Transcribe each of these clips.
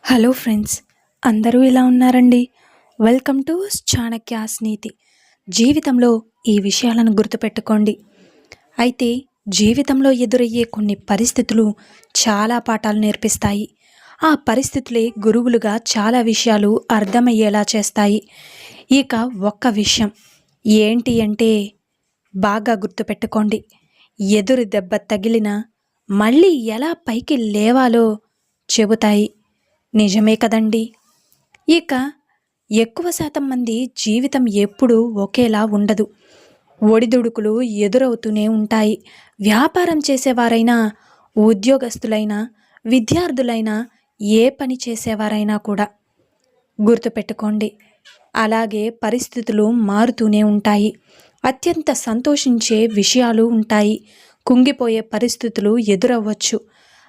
Hello friends, అందరూ ఎలా ఉన్నారండి? వెల్కమ్ టు చాణక్యాస్ నీతి. జీవితంలో ఈ విషయాలను గుర్తుపెట్టుకోండి. అయితే జీవితంలో ఎదురయ్యే కొన్ని పరిస్థితులు చాలా పాఠాలు నేర్పిస్తాయి. ఆ పరిస్థితులే గురువులుగా చాలా విషయాలు అర్థమయ్యేలా చేస్తాయి. ఇక ఒక్క విషయం ఏంటి అంటే బాగా గుర్తుపెట్టుకోండి. ఎదురు దెబ్బ తగిలినా మళ్ళీ ఎలా పైకి లేవాలో చెబుతాయి. నిజమే కదండి. ఇక ఎక్కువ శాతం మంది జీవితం ఎప్పుడూ ఒకేలా ఉండదు. ఒడిదుడుకులు ఎదురవుతూనే ఉంటాయి. వ్యాపారం చేసేవారైనా, ఉద్యోగస్తులైనా, విద్యార్థులైనా, ఏ పని చేసేవారైనా కూడా గుర్తుపెట్టుకోండి. అలాగే పరిస్థితులు మారుతూనే ఉంటాయి. అత్యంత సంతోషించే విషయాలు ఉంటాయి. కుంగిపోయే పరిస్థితులు ఎదురవ్వచ్చు.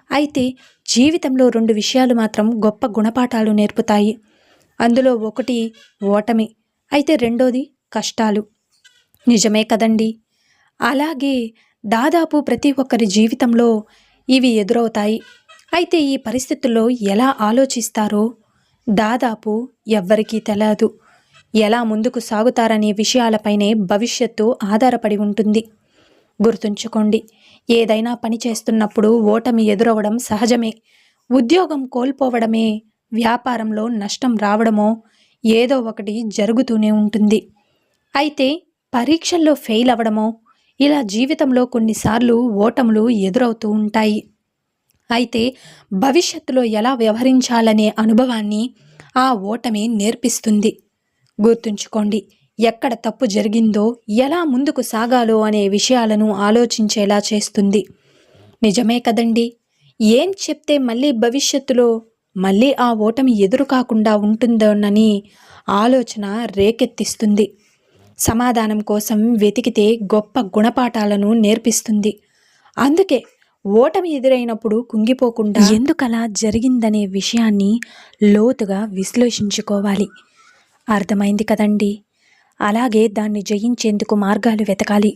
అయితే జీవితంలో రెండు విషయాలు మాత్రం గొప్ప గుణపాఠాలు నేర్పుతాయి. అందులో ఒకటి ఓటమి, అయితే రెండోది కష్టాలు. నిజమే కదండి. అలాగే దాదాపు ప్రతి ఒక్కరి జీవితంలో ఇవి ఎదురవుతాయి. అయితే ఈ పరిస్థితుల్లో ఎలా ఆలోచిస్తారో దాదాపు ఎవ్వరికీ తెలియదు. ఎలా ముందుకు సాగుతారనే విషయాలపైనే భవిష్యత్తు ఆధారపడి ఉంటుంది. గుర్తుంచుకోండి, ఏదైనా పని చేస్తున్నప్పుడు ఓటమి ఎదురవడం సహజమే. ఉద్యోగం కోల్పోవడమే, వ్యాపారంలో నష్టం రావడమో ఏదో ఒకటి జరుగుతూనే ఉంటుంది. అయితే పరీక్షల్లో ఫెయిల్ అవ్వడమో ఇలా జీవితంలో కొన్నిసార్లు ఓటములు ఎదురవుతూ ఉంటాయి. అయితే భవిష్యత్తులో ఎలా వ్యవహరించాలనే అనుభవాన్ని ఆ ఓటమి నేర్పిస్తుంది. గుర్తుంచుకోండి, ఎక్కడ తప్పు జరిగిందో, ఎలా ముందుకు సాగాలో అనే విషయాలను ఆలోచించేలా చేస్తుంది. నిజమే కదండి. ఏం చెప్తే మళ్ళీ భవిష్యత్తులో మళ్ళీ ఆ ఓటమి ఎదురు కాకుండా ఉంటుందోనని ఆలోచన రేకెత్తిస్తుంది. సమాధానం కోసం వెతికితే గొప్ప గుణపాఠాలను నేర్పిస్తుంది. అందుకే ఓటమి ఎదురైనప్పుడు కుంగిపోకుండా ఎందుకలా జరిగిందనే విషయాన్ని లోతుగా విశ్లేషించుకోవాలి. అర్థమైంది కదండి. అలాగే దాన్ని జయించేందుకు మార్గాలు వెతకాలి,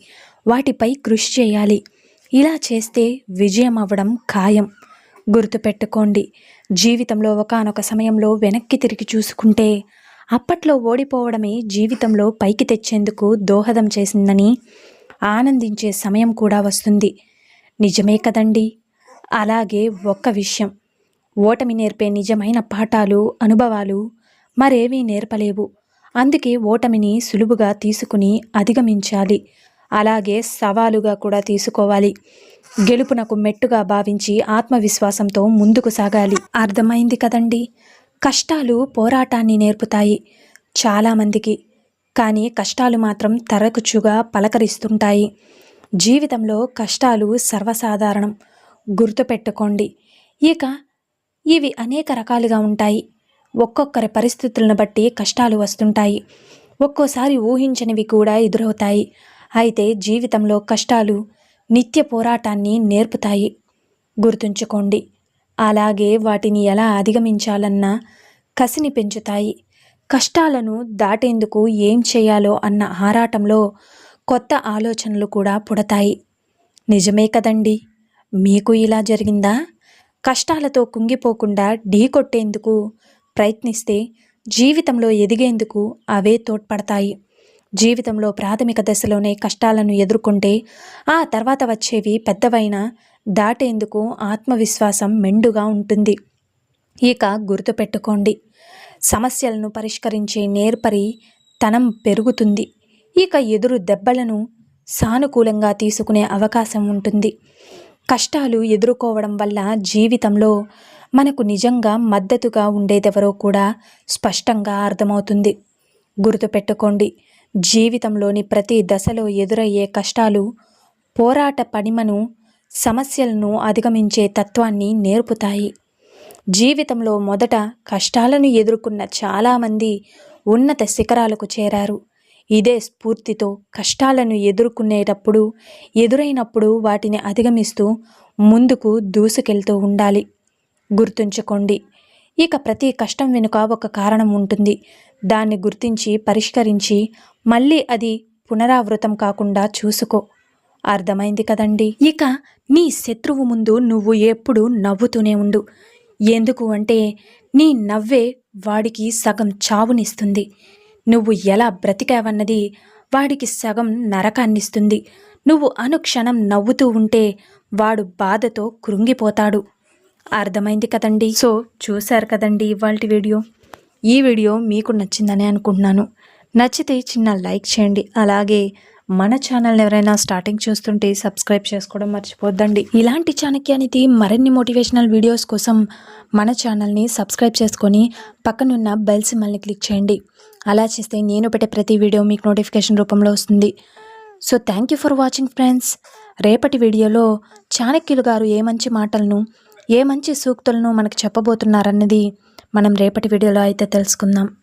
వాటిపై కృషి చేయాలి. ఇలా చేస్తే విజయం అవ్వడం ఖాయం. గుర్తుపెట్టుకోండి, జీవితంలో ఒకానొక సమయంలో వెనక్కి తిరిగి చూసుకుంటే అప్పట్లో ఓడిపోవడమే జీవితంలో పైకి తెచ్చేందుకు దోహదం చేసిందని ఆనందించే సమయం కూడా వస్తుంది. నిజమే కదండి. అలాగే ఒక్క విషయం, ఓటమి నేర్పే నిజమైన పాఠాలు, అనుభవాలు మరేమీ నేర్పలేవు. అందుకే ఓటమిని సులువుగా తీసుకుని అధిగమించాలి. అలాగే సవాలుగా కూడా తీసుకోవాలి. గెలుపునకు మెట్టుగా భావించి ఆత్మవిశ్వాసంతో ముందుకు సాగాలి. అర్థమైంది కదండి. కష్టాలు పోరాటాన్ని నేర్పుతాయి చాలామందికి, కానీ కష్టాలు మాత్రం తరచుగా పలకరిస్తుంటాయి. జీవితంలో కష్టాలు సర్వసాధారణం. గుర్తుపెట్టుకోండి. ఇక ఇవి అనేక రకాలుగా ఉంటాయి. ఒక్కొక్కరి పరిస్థితులను బట్టి కష్టాలు వస్తుంటాయి. ఒక్కోసారి ఊహించనివి కూడా ఎదురవుతాయి. అయితే జీవితంలో కష్టాలు నిత్య పోరాటాన్ని నేర్పుతాయి. గుర్తుంచుకోండి. అలాగే వాటిని ఎలా అధిగమించాలన్న కసిని పెంచుతాయి. కష్టాలను దాటేందుకు ఏం చేయాలో అన్న ఆరాటంలో కొత్త ఆలోచనలు కూడా పుడతాయి. నిజమే కదండి. మీకు ఇలా జరిగిందా? కష్టాలతో కుంగిపోకుండా ఢీకొట్టేందుకు ప్రయత్నిస్తే జీవితంలో ఎదిగేందుకు అవే తోడ్పడతాయి. జీవితంలో ప్రాథమిక దశలోనే కష్టాలను ఎదుర్కొంటే ఆ తర్వాత వచ్చేవి పెద్దవైనా దాటేందుకు ఆత్మవిశ్వాసం మెండుగా ఉంటుంది. ఇక గుర్తుపెట్టుకోండి, సమస్యలను పరిష్కరించే నేర్పరి తనం పెరుగుతుంది. ఇక ఎదురు దెబ్బలను సానుకూలంగా తీసుకునే అవకాశం ఉంటుంది. కష్టాలు ఎదుర్కోవడం వల్ల జీవితంలో మనకు నిజంగా మద్దతుగా ఉండేదెవరో కూడా స్పష్టంగా అర్థమవుతుంది. గుర్తుపెట్టుకోండి, జీవితంలోని ప్రతి దశలో ఎదురయ్యే కష్టాలు పోరాట పడిమను, సమస్యలను అధిగమించే తత్వాన్ని నేర్పుతాయి. జీవితంలో మొదట కష్టాలను ఎదుర్కొన్న చాలామంది ఉన్నత శిఖరాలకు చేరారు. ఇదే స్ఫూర్తితో కష్టాలను ఎదురైనప్పుడు వాటిని అధిగమిస్తూ ముందుకు దూసుకెళ్తూ ఉండాలి. గుర్తుంచుకోండి, ఇక ప్రతి కష్టం వెనుక ఒక కారణం ఉంటుంది. దాన్ని గుర్తించి పరిష్కరించి మళ్ళీ అది పునరావృతం కాకుండా చూసుకో. అర్థమైంది కదండి. ఇక నీ శత్రువు ముందు నువ్వు ఎప్పుడు నవ్వుతూనే ఉండు. ఎందుకు అంటే నీ నవ్వే వాడికి సగం చావునిస్తుంది. నువ్వు ఎలా బ్రతికావన్నది వాడికి సగం నరకాన్నిస్తుంది. నువ్వు అనుక్షణం నవ్వుతూ ఉంటే వాడు బాధతో కృంగిపోతాడు. అర్థమైంది కదండి. సో చూశారు కదండి ఇవాల్టి వీడియో. ఈ వీడియో మీకు నచ్చిందని అనుకుంటున్నాను. నచ్చితే చిన్న లైక్ చేయండి. అలాగే మన ఛానల్ ఎవరైనా స్టార్టింగ్ చూస్తుంటే సబ్స్క్రైబ్ చేసుకోవడం మర్చిపోద్దండి. ఇలాంటి చాణక్యానికి మరిన్ని మోటివేషనల్ వీడియోస్ కోసం మన ఛానల్ని సబ్స్క్రైబ్ చేసుకొని పక్కనున్న బెల్ సింబల్ని క్లిక్ చేయండి. అలా చేస్తే నేను పెట్టే ప్రతి వీడియో మీకు నోటిఫికేషన్ రూపంలో వస్తుంది. So thank you for watching friends. రేపటి వీడియోలో చాణక్యులు గారు ఏ మంచి మాటలను ఏ మంచి సూక్తులను మనకు చెప్పబోతున్నారన్నది మనం రేపటి వీడియోలో అయితే తెలుసుకుందాం.